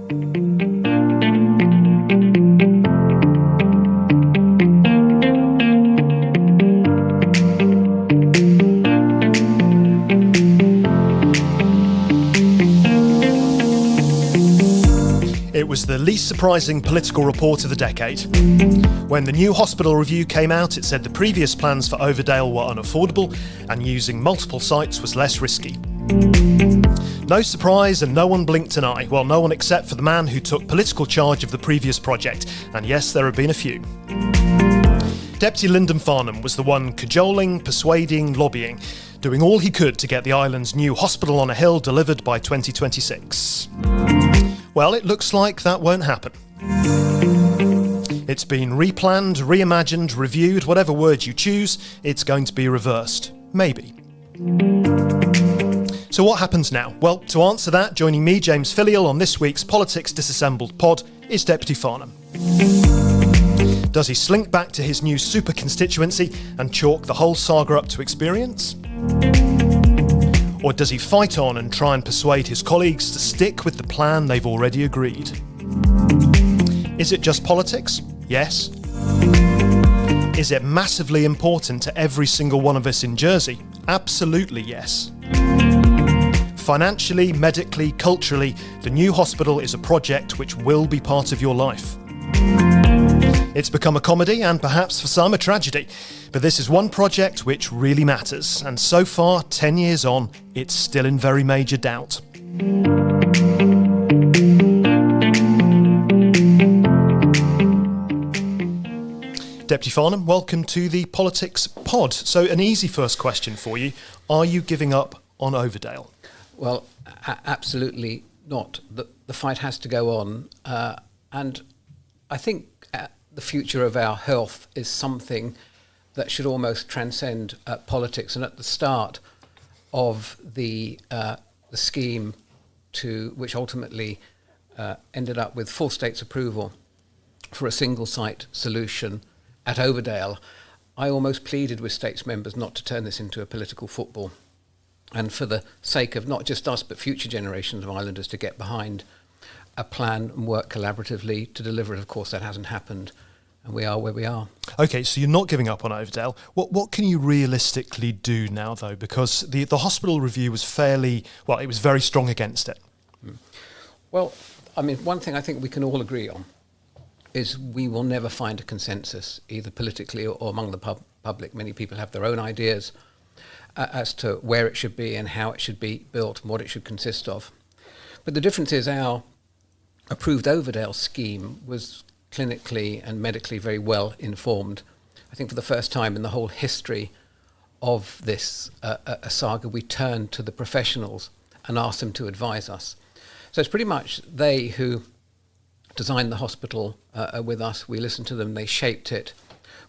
It was the least surprising political report of the decade. When the new hospital review came out, it said the previous plans for Overdale were unaffordable and using multiple sites was less risky. No surprise, and no one blinked an eye. Well, no one except for the man who took political charge of the previous project. And yes, there have been a few. Deputy Lyndon Farnham was the one cajoling, persuading, lobbying, doing all he could to get the island's new hospital on a hill delivered by 2026. Well, it looks like that won't happen. It's been replanned, reimagined, reviewed, whatever word you choose, it's going to be reversed. Maybe. So what happens now? Well, to answer that, joining me, James Filleul, on this week's Politics Disassembled Pod is Deputy Farnham. Does he slink back to his new super constituency and chalk the whole saga up to experience? Or does he fight on and try and persuade his colleagues to stick with the plan they've already agreed? Is it just politics? Yes. Is it massively important to every single one of us in Jersey? Absolutely yes. Financially, medically, culturally, the new hospital is a project which will be part of your life. It's become a comedy and perhaps for some a tragedy, but this is one project which really matters, and so far, 10 years on, it's still in very major doubt. Deputy Farnham, welcome to the Politics Pod. So an easy first question for you. Are you giving up on Overdale? Well, absolutely not. The fight has to go on. And I think the future of our health is something that should almost transcend politics. And at the start of the scheme which ultimately ended up with full state's approval for a single site solution at Overdale, I almost pleaded with states members not to turn this into a political football, and for the sake of not just us but future generations of islanders to get behind a plan and work collaboratively to deliver it. Of course, that hasn't happened, and we are where we are. Okay, so you're not giving up on Overdale. What can you realistically do now, though? Because the hospital review was it was very strong against it. Well, I mean, one thing I think we can all agree on is we will never find a consensus, either politically or among the public. Many people have their own ideas as to where it should be and how it should be built and what it should consist of. But the difference is our approved Overdale scheme was clinically and medically very well informed. I think for the first time in the whole history of this a saga, we turned to the professionals and asked them to advise us. So it's pretty much they who designed the hospital with us. We listened to them, they shaped it.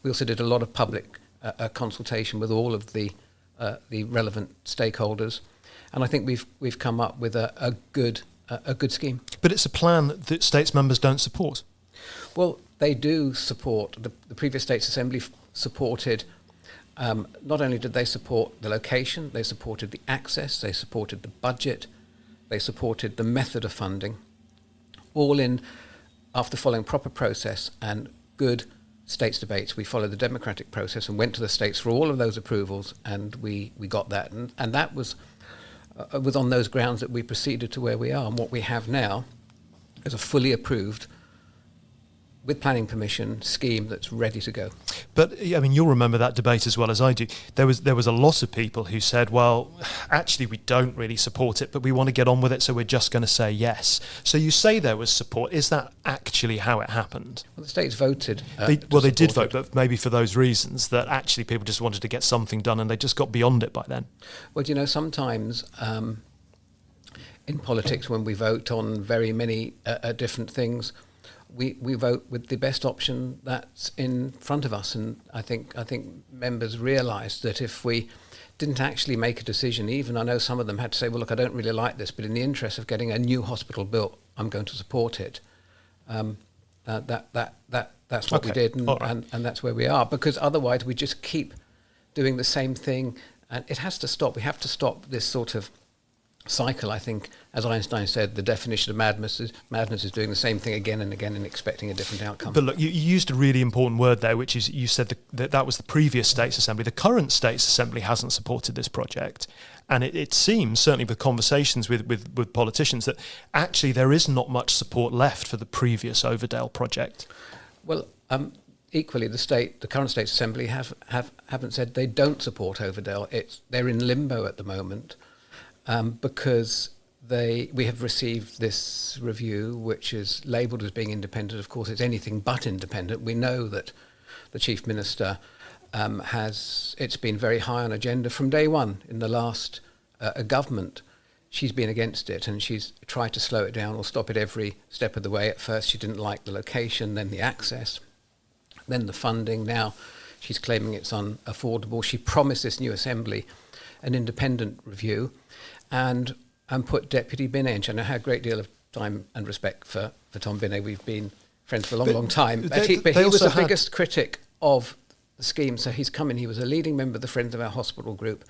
We also did a lot of public consultation with all of the relevant stakeholders, and I think we've come up with a good scheme. But it's a plan that states members don't support. Well, they do support. The previous States Assembly supported. Not only did they support the location, they supported the access, they supported the budget, they supported the method of funding, all in after following proper process and good states debates. We followed the democratic process and went to the states for all of those approvals, and we got that. And that was on those grounds that we proceeded to where we are. And what we have now is a fully approved, with planning permission, scheme that's ready to go. But I mean, you'll remember that debate as well as I do. There was a lot of people who said, well, actually we don't really support it, but we want to get on with it, so we're just going to say yes. So you say there was support. Is that actually how it happened? Well, the states voted. They did vote, but maybe for those reasons, that actually people just wanted to get something done and they just got beyond it by then. Well, you know, sometimes in politics, when we vote on very many different things, we vote with the best option that's in front of us, and I think members realised that if we didn't actually make a decision, even I know some of them had to say, well, look, I don't really like this, but in the interest of getting a new hospital built, I'm going to support it. That's what we did, and that's where we are, because otherwise we just keep doing the same thing, and it has to stop. We have to stop this sort of cycle. I think, as Einstein said, the definition of madness is doing the same thing again and again and expecting a different outcome. But look, you used a really important word there, which is you said that was the previous States Assembly. The current States Assembly hasn't supported this project. And it seems, certainly with conversations with politicians, that actually there is not much support left for the previous Overdale project. Well, equally, the current States Assembly haven't said they don't support Overdale. They're in limbo at the moment. Because we have received this review, which is labelled as being independent. Of course, it's anything but independent. We know that the Chief Minister it's been very high on agenda from day one in the last government. She's been against it, and she's tried to slow it down or stop it every step of the way. At first, she didn't like the location, then the access, then the funding. Now she's claiming it's unaffordable. She promised this new Assembly an independent review, and put Deputy Binet. And I had a great deal of time and respect for Tom Binet. We've been friends for a long time. But he was the biggest critic of the scheme. So he's come in. He was a leading member of the Friends of Our Hospital group,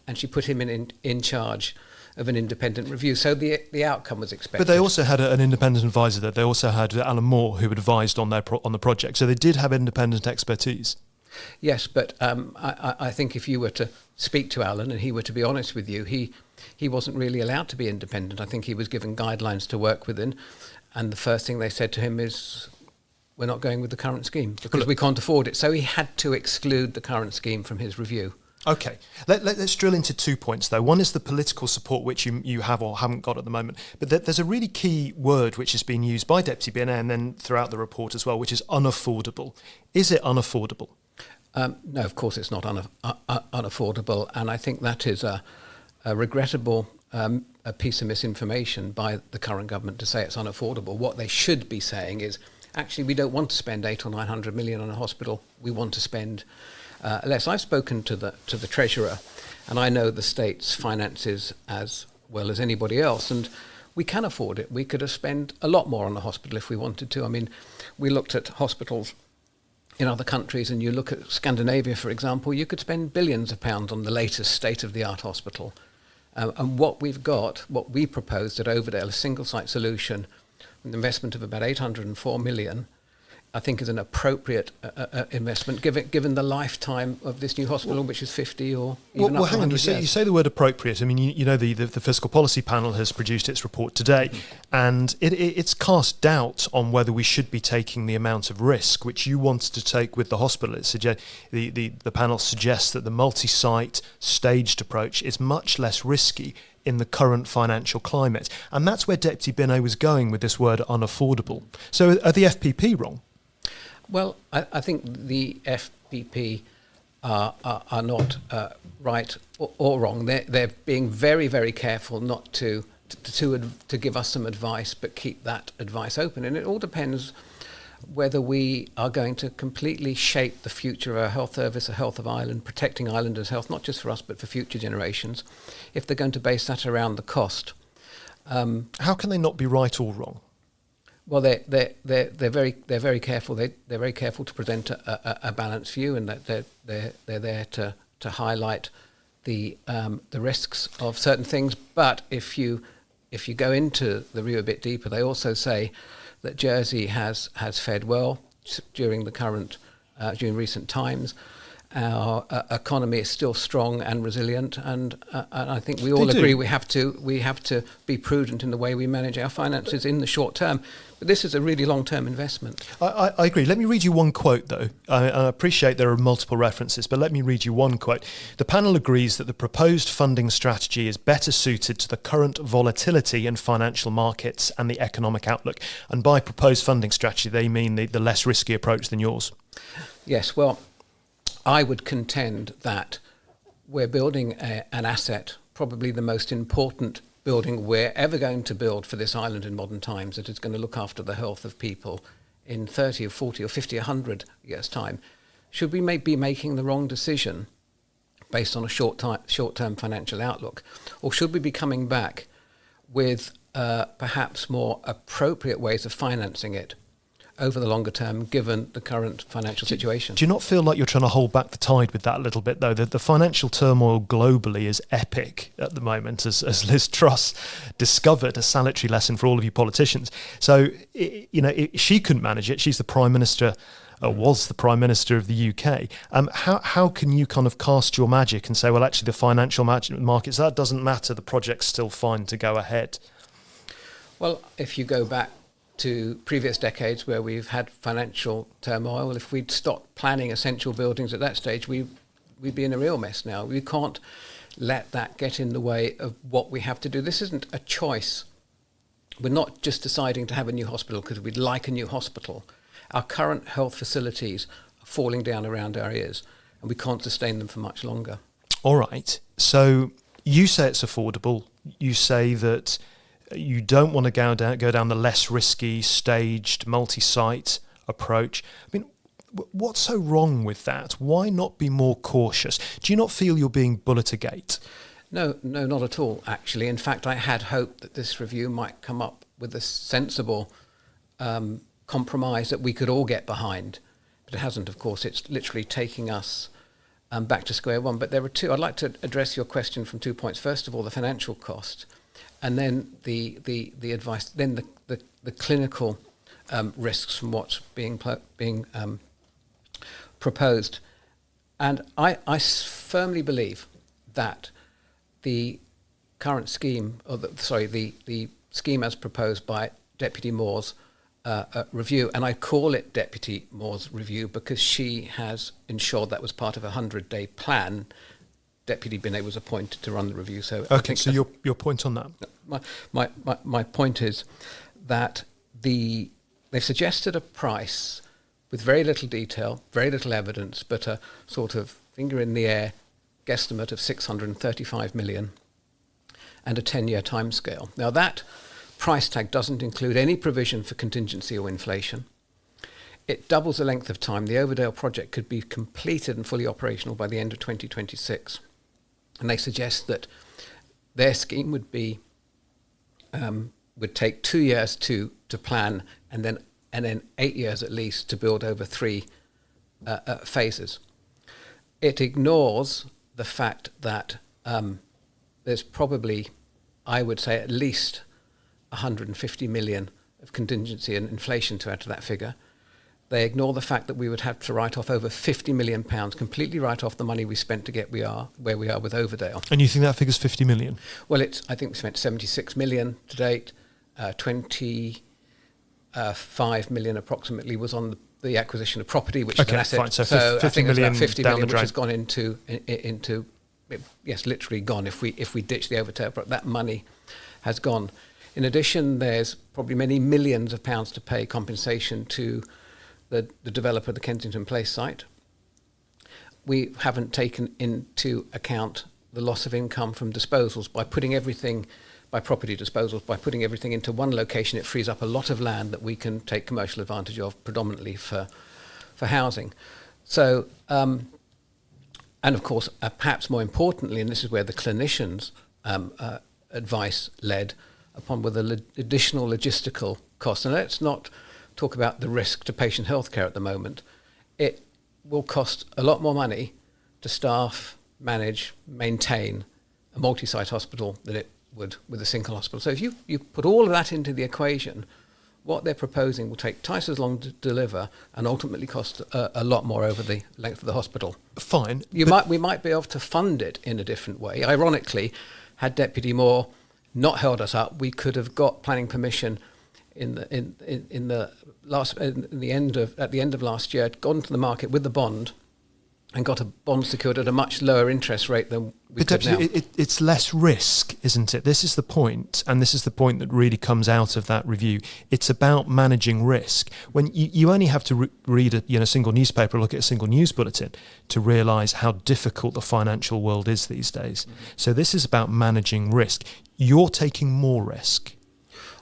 and she put him in charge of an independent review. So the outcome was expected. But they also had an independent advisor there. They also had Alan Moore, who advised on the project. So they did have independent expertise. Yes, but I think if you were to speak to Alan and he were to be honest with you, he wasn't really allowed to be independent. I think he was given guidelines to work within, and the first thing they said to him is, we're not going with the current scheme because we can't afford it. So he had to exclude the current scheme from his review. Okay, let's drill into 2 points though. One is the political support which you have or haven't got at the moment, but there's a really key word which has been used by Deputy Binet and then throughout the report as well, which is unaffordable. Is it unaffordable? No, of course it's not unaffordable, and I think that is a regrettable a piece of misinformation by the current government to say it's unaffordable. What they should be saying is, actually, we don't want to spend 800 or 900 million on a hospital. We want to spend less. I've spoken to the Treasurer, and I know the state's finances as well as anybody else, and we can afford it. We could have spent a lot more on the hospital if we wanted to. I mean, we looked at hospitals in other countries, and you look at Scandinavia, for example, you could spend billions of pounds on the latest state-of-the-art hospital. And what we proposed at Overdale, a single-site solution, an investment of about 804 million, I think is an appropriate investment given the lifetime of this new hospital, which is 50 or even up to 100 years. You say the word appropriate. I mean, you know, the Fiscal Policy Panel has produced its report today, and it's cast doubt on whether we should be taking the amount of risk which you wanted to take with the hospital. The panel suggests that the multi-site staged approach is much less risky in the current financial climate, and that's where Deputy Binet was going with this word unaffordable. So are the FPP wrong? Well, I think the FPP are not right or wrong. They're being very, very careful not to give us some advice, but keep that advice open. And it all depends whether we are going to completely shape the future of our health service, the health of Ireland, protecting Islanders' health, not just for us, but for future generations, if they're going to base that around the cost. How can they not be right or wrong? Well, they're very careful. They're very careful to present a balanced view, and that they're there to highlight the risks of certain things. But if you go into the review a bit deeper, they also say that Jersey has fared well during recent times. Our economy is still strong and resilient, and I think we all agree we have to be prudent in the way we manage our finances in the short term. But this is a really long-term investment. I agree. Let me read you one quote, though. I appreciate there are multiple references, but let me read you one quote. The panel agrees that the proposed funding strategy is better suited to the current volatility in financial markets and the economic outlook. And by proposed funding strategy, they mean the less risky approach than yours. Yes, well, I would contend that we're building an asset, probably the most important building we're ever going to build for this island in modern times, that is going to look after the health of people in 30 or 40 or 50 or 100 years' time. Should we be making the wrong decision based on a short-term financial outlook? Or should we be coming back with perhaps more appropriate ways of financing it? over the longer term, given the current financial situation. Do you not feel like you're trying to hold back the tide with that a little bit, though? The financial turmoil globally is epic at the moment, as Liz Truss discovered, a salutary lesson for all of you politicians. So, she couldn't manage it. She's the Prime Minister, was the Prime Minister of the UK. How can you kind of cast your magic and say, well, actually, the financial markets, that doesn't matter, the project's still fine to go ahead? Well, if you go back to previous decades where we've had financial turmoil, if we'd stopped planning essential buildings at that stage, we'd be in a real mess now. We can't let that get in the way of what we have to do. This isn't a choice. We're not just deciding to have a new hospital because we'd like a new hospital. Our current health facilities are falling down around our ears, and we can't sustain them for much longer. All right. So you say it's affordable. You say that you don't want to go down the less risky, staged, multi-site approach. I mean, what's so wrong with that? Why not be more cautious? Do you not feel you're being bullet a gate? No, not at all, actually. In fact, I had hoped that this review might come up with a sensible compromise that we could all get behind. But it hasn't, of course. It's literally taking us back to square one. But there are two. I'd like to address your question from 2 points. First of all, the financial cost. And then the advice, then the clinical risks from what's being proposed. And I firmly believe that the current scheme, the scheme as proposed by Deputy Moore's review, and I call it Deputy Moore's review because she has ensured that was part of a 100-day plan. Deputy Binet was appointed to run the review. So okay, so your point on that? My point is that they've suggested a price with very little detail, very little evidence, but a sort of finger in the air guesstimate of 635 million and a 10-year timescale. Now that price tag doesn't include any provision for contingency or inflation. It doubles the length of time. The Overdale project could be completed and fully operational by the end of 2026. And they suggest that their scheme would take 2 years to plan, and then 8 years at least to build over 3 phases. It ignores the fact that there's probably, I would say, at least 150 million of contingency and inflation to add to that figure. They ignore the fact that we would have to write off over £50 million, completely write off the money we spent to get where we are with Overdale. And you think that figure's 50 million? Well, I think we spent 76 million to date. 25 million approximately was on the acquisition of property, which is an asset. Fine. So 50 million, 50 down million the which drain. has gone into yes, literally gone. If we ditch the Overdale, that money has gone. In addition, there's probably many millions of pounds to pay compensation to the developer of the Kensington Place site. We haven't taken into account the loss of income from disposals. By putting everything into one location, it frees up a lot of land that we can take commercial advantage of, predominantly for housing. So, and of course, perhaps more importantly, and this is where the clinicians' advice led upon, with additional logistical costs. And let's not talk about the risk to patient healthcare at the moment. It will cost a lot more money to staff, manage, maintain a multi-site hospital than it would with a single hospital. So if you put all of that into the equation, what they're proposing will take twice as long to deliver and ultimately cost a lot more over the length of the hospital. Fine. We might be able to fund it in a different way. Ironically, had Deputy Moore not held us up, we could have got planning permission at the end of last year, gone to the market with the bond and got a bond secured at a much lower interest rate than we could now. It's less risk, isn't it? This is the point, and this is the point that really comes out of that review. It's about managing risk. When you only have to read a single newspaper or look at a single news bulletin to realise how difficult the financial world is these days. Mm-hmm. So this is about managing risk. You're taking more risk.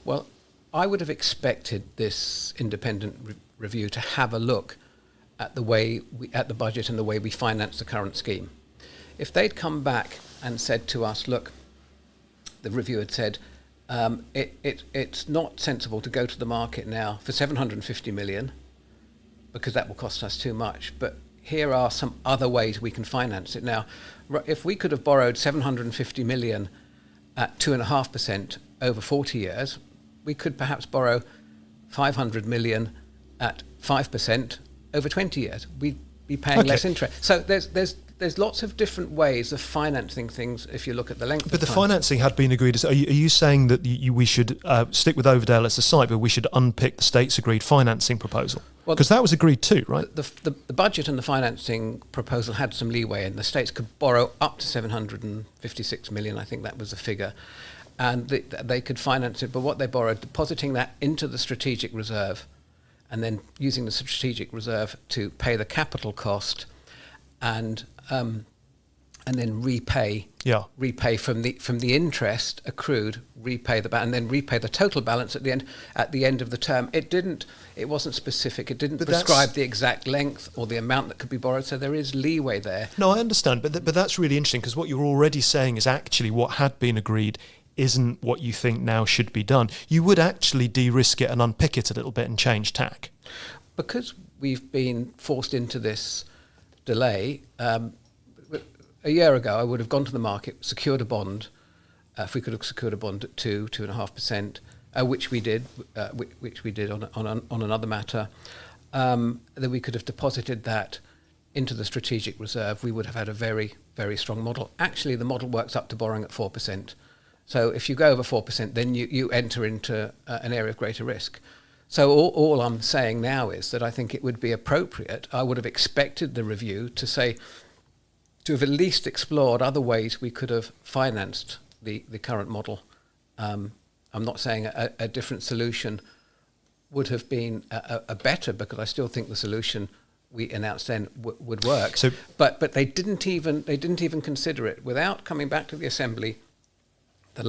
Well, I would have expected this independent review to have a look at the budget and the way we finance the current scheme. If they'd come back and said to us, look, the review had said, It's not sensible to go to the market now for 750 million because that will cost us too much. But here are some other ways we can finance it. Now, if we could have borrowed 750 million at 2.5% over 40 years, we could perhaps borrow 500 million at 5% over 20 years. We'd be paying less interest. So there's lots of different ways of financing things if you look at the length of time. But the financing had been agreed. Are you saying that we should stick with Overdale as a site, but we should unpick the state's agreed financing proposal? Because that was agreed too, right? The budget and the financing proposal had some leeway, and the states could borrow up to 756 million, I think that was the figure, and they could finance it. But what they borrowed, depositing that into the strategic reserve, and then using the strategic reserve to pay the capital cost, and then repay from the interest accrued, and then repay the total balance at the end of the term. It wasn't specific. It didn't prescribe the exact length or the amount that could be borrowed. So there is leeway there. No, I understand, but that's really interesting, because what you're already saying is actually what had been agreed isn't what you think now should be done. You would actually de-risk it and unpick it a little bit and change tack. Because we've been forced into this delay. A year ago, I would have gone to the market, secured a bond. If we could have secured a bond at 2.5%, which we did on another matter, then we could have deposited that into the strategic reserve. We would have had a very, very strong model. Actually, the model works up to borrowing at 4%. So if you go over 4%, then you enter into an area of greater risk. So all I'm saying now is that I think it would be appropriate. I would have expected the review to have at least explored other ways we could have financed the current model. I'm not saying a different solution would have been a better, because I still think the solution we announced then would work. So, but they didn't even consider it. Without coming back to the Assembly, the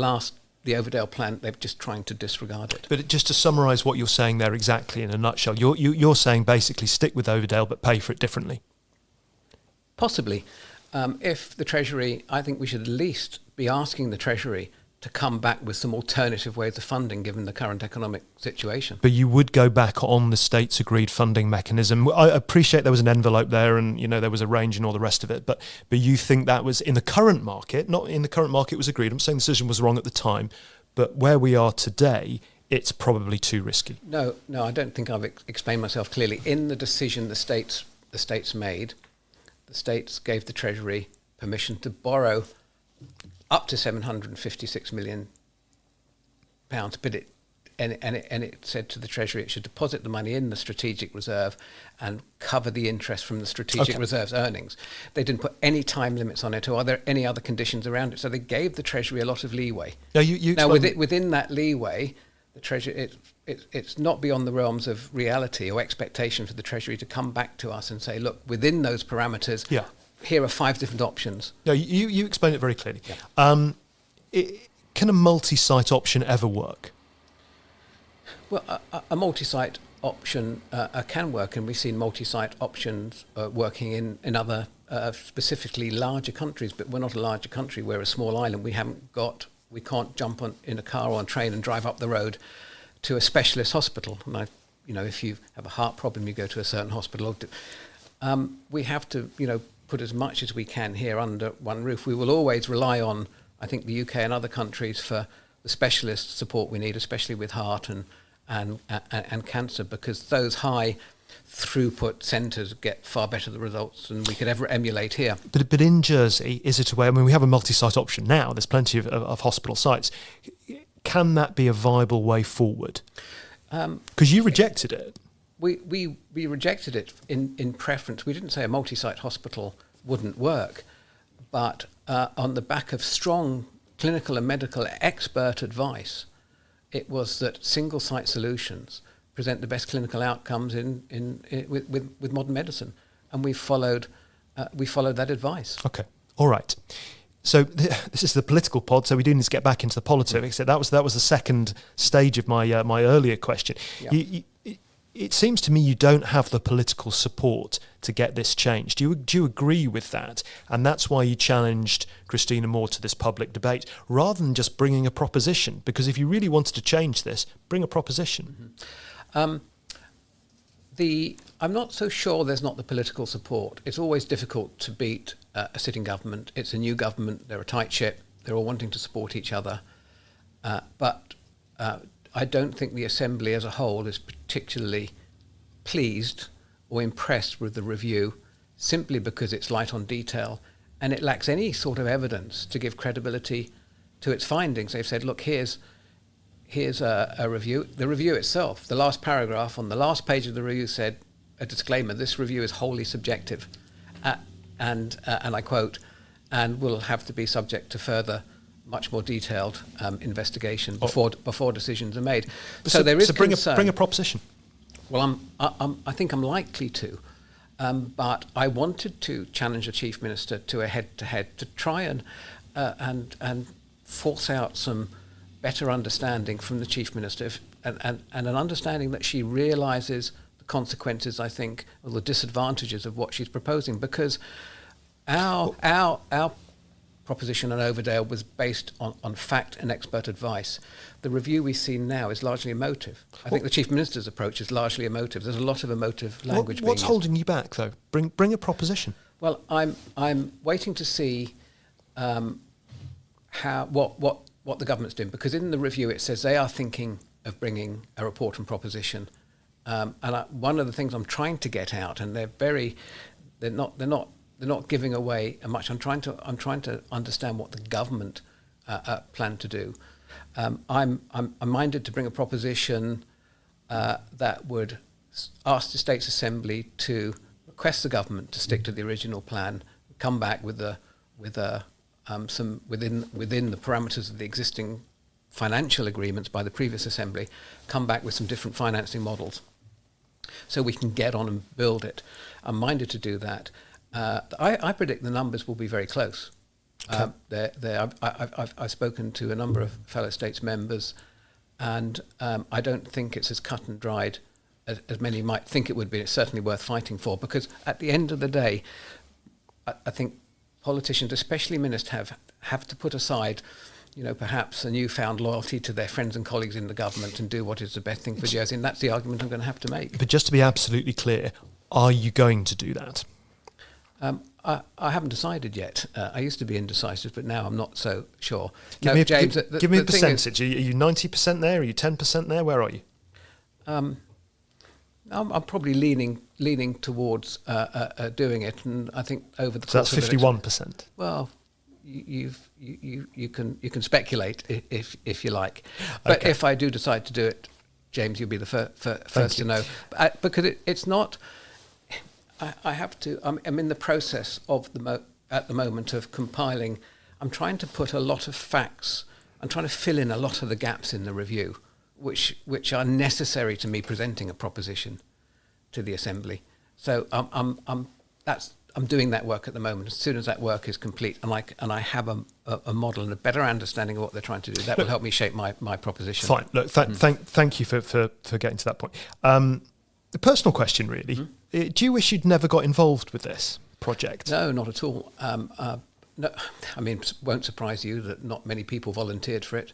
Overdale plan, they're just trying to disregard it. But just to summarise what you're saying there exactly in a nutshell, you're saying basically stick with Overdale but pay for it differently. Possibly. If the Treasury, I think we should at least be asking the Treasury to come back with some alternative ways of funding given the current economic situation. But you would go back on the state's agreed funding mechanism. I appreciate there was an envelope there and there was a range and all the rest of it, but you think that was in the current market, not in the current market was agreed. I'm saying the decision was wrong at the time, but where we are today, it's probably too risky. No, I don't think I've explained myself clearly. In the decision the states made, the states gave the Treasury permission to borrow up to £756 million, but it said to the Treasury it should deposit the money in the strategic reserve and cover the interest from the strategic reserve's earnings. They didn't put any time limits on it, or are there any other conditions around it? So they gave the Treasury a lot of leeway. Now, within that leeway, the Treasury it's not beyond the realms of reality or expectation for the Treasury to come back to us and say, look, within those parameters. Yeah. Here are 5 different options. No, you explain it very clearly. Yeah. Can a multi-site option ever work? Well, a multi-site option can work, and we've seen multi-site options working in other, specifically larger countries, but we're not a larger country. We're a small island. We can't jump in a car or a train and drive up the road to a specialist hospital. And if you have a heart problem, you go to a certain hospital. We have to, put as much as we can here under one roof. We will always rely on, I think, the UK and other countries for the specialist support we need, especially with heart and cancer, because those high throughput centres get far better the results than we could ever emulate here. But in Jersey, is it a way? I mean, we have a multi-site option now. There's plenty of hospital sites. Can that be a viable way forward? Because you rejected it. We rejected it in preference. We didn't say a multi-site hospital wouldn't work, but on the back of strong clinical and medical expert advice, it was that single-site solutions present the best clinical outcomes with modern medicine, and we followed that advice. Okay, all right. So this is the political pod, so we do need to get back into the politics. That was the second stage of my earlier question. Yeah. it seems to me you don't have the political support to get this changed. Do you agree with that? And that's why you challenged Christina Moore to this public debate, rather than just bringing a proposition. Because if you really wanted to change this, bring a proposition. Mm-hmm. I'm not so sure there's not the political support. It's always difficult to beat a sitting government. It's a new government. They're a tight ship. They're all wanting to support each other. But I don't think the Assembly as a whole is particularly pleased or impressed with the review, simply because it's light on detail and it lacks any sort of evidence to give credibility to its findings. They've said, look, here's a review. The review itself, the last paragraph on the last page of the review said, a disclaimer, this review is wholly subjective, and I quote, and will have to be subject to further, much more detailed investigation before decisions are made. So there is concern. Bring a proposition. Well, I think I'm likely to, but I wanted to challenge the Chief Minister to a head-to-head to try and force out some better understanding from the Chief Minister and an understanding that she realises the consequences, I think, or the disadvantages of what she's proposing, because our proposition on Overdale was based on fact and expert advice. The review we've seen now is largely emotive. I think the Chief Minister's approach is largely emotive. There's a lot of emotive language being What's used. holding you back, though? Bring a proposition. Well, I'm waiting to see what the government's doing, because in the review it says they are thinking of bringing a report and proposition. One of the things I'm trying to get out, and they're not giving away much. I'm trying to understand what the government plan to do. I'm minded to bring a proposition that would ask the States Assembly to request the government to stick to the original plan, come back with some within the parameters of the existing financial agreements by the previous Assembly, come back with some different financing models, so we can get on and build it. I'm minded to do that. I predict the numbers will be very close. Okay. I've spoken to a number of fellow states members, and I don't think it's as cut and dried as many might think it would be. It's certainly worth fighting for, because at the end of the day, I think politicians, especially ministers, have to put aside, perhaps a newfound loyalty to their friends and colleagues in the government and do what is the best thing for Jersey. And that's the argument I'm going to have to make. But just to be absolutely clear, are you going to do that? I haven't decided yet. I used to be indecisive, but now I'm not so sure. Give me a percentage. Are you 90% there? Are you 10% there? Where are you? I'm probably leaning towards doing it, and I think over the course of it. So that's 51%. Well, you can speculate if you like, but if I do decide to do it, James, you'll be the first to know, because it's not. I have to. I'm in the process of at the moment of compiling. I'm trying to put a lot of facts. I'm trying to fill in a lot of the gaps in the review, which are necessary to me presenting a proposition to the Assembly. So I'm doing that work at the moment. As soon as that work is complete, and I have a model and a better understanding of what they're trying to do, that will help me shape my proposition. Fine. Look, thank you for getting to that point. The personal question, really. Mm-hmm. Do you wish you'd never got involved with this project? No, not at all. No, I mean, it won't surprise you that not many people volunteered for it.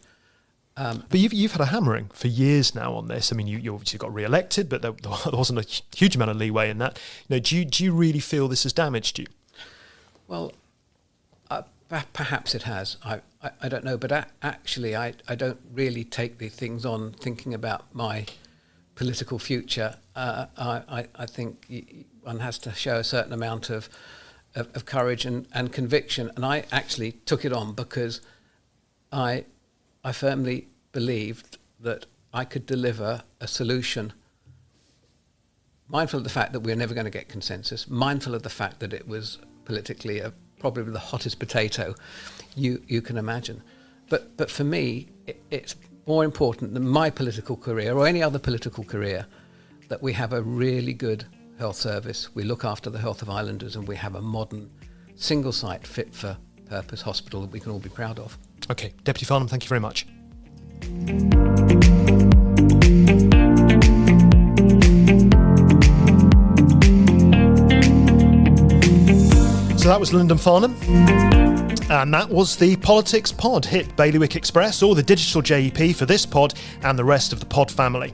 But you've had a hammering for years now on this. I mean, you obviously got re-elected, but there wasn't a huge amount of leeway in that. Do you really feel this has damaged you? Well, perhaps it has. I don't know, but actually, I don't really take the things on thinking about my political future. I think one has to show a certain amount of courage and conviction, and I actually took it on because I firmly believed that I could deliver a solution, mindful of the fact that we're never going to get consensus, mindful of the fact that it was politically probably the hottest potato you can imagine. But for me, it's more important than my political career or any other political career that we have a really good health service, we look after the health of islanders, and we have a modern, single-site, fit-for-purpose hospital that we can all be proud of. Okay, Deputy Farnham, thank you very much. was Lyndon Farnham. And that was the Politics Pod. Hit Bailiwick Express or the digital JEP for this pod and the rest of the pod family.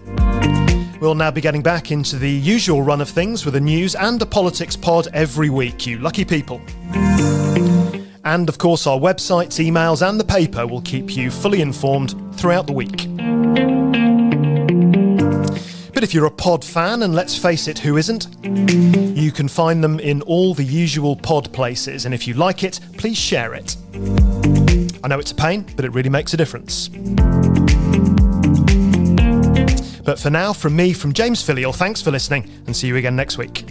We'll now be getting back into the usual run of things with a news and a politics pod every week, you lucky people. And of course our websites, emails and the paper will keep you fully informed throughout the week. But if you're a pod fan, and let's face it, who isn't? You can find them in all the usual pod places, and if you like it, please share it. I know it's a pain, but it really makes a difference. But for now, from me, from James Filleul, thanks for listening, and see you again next week.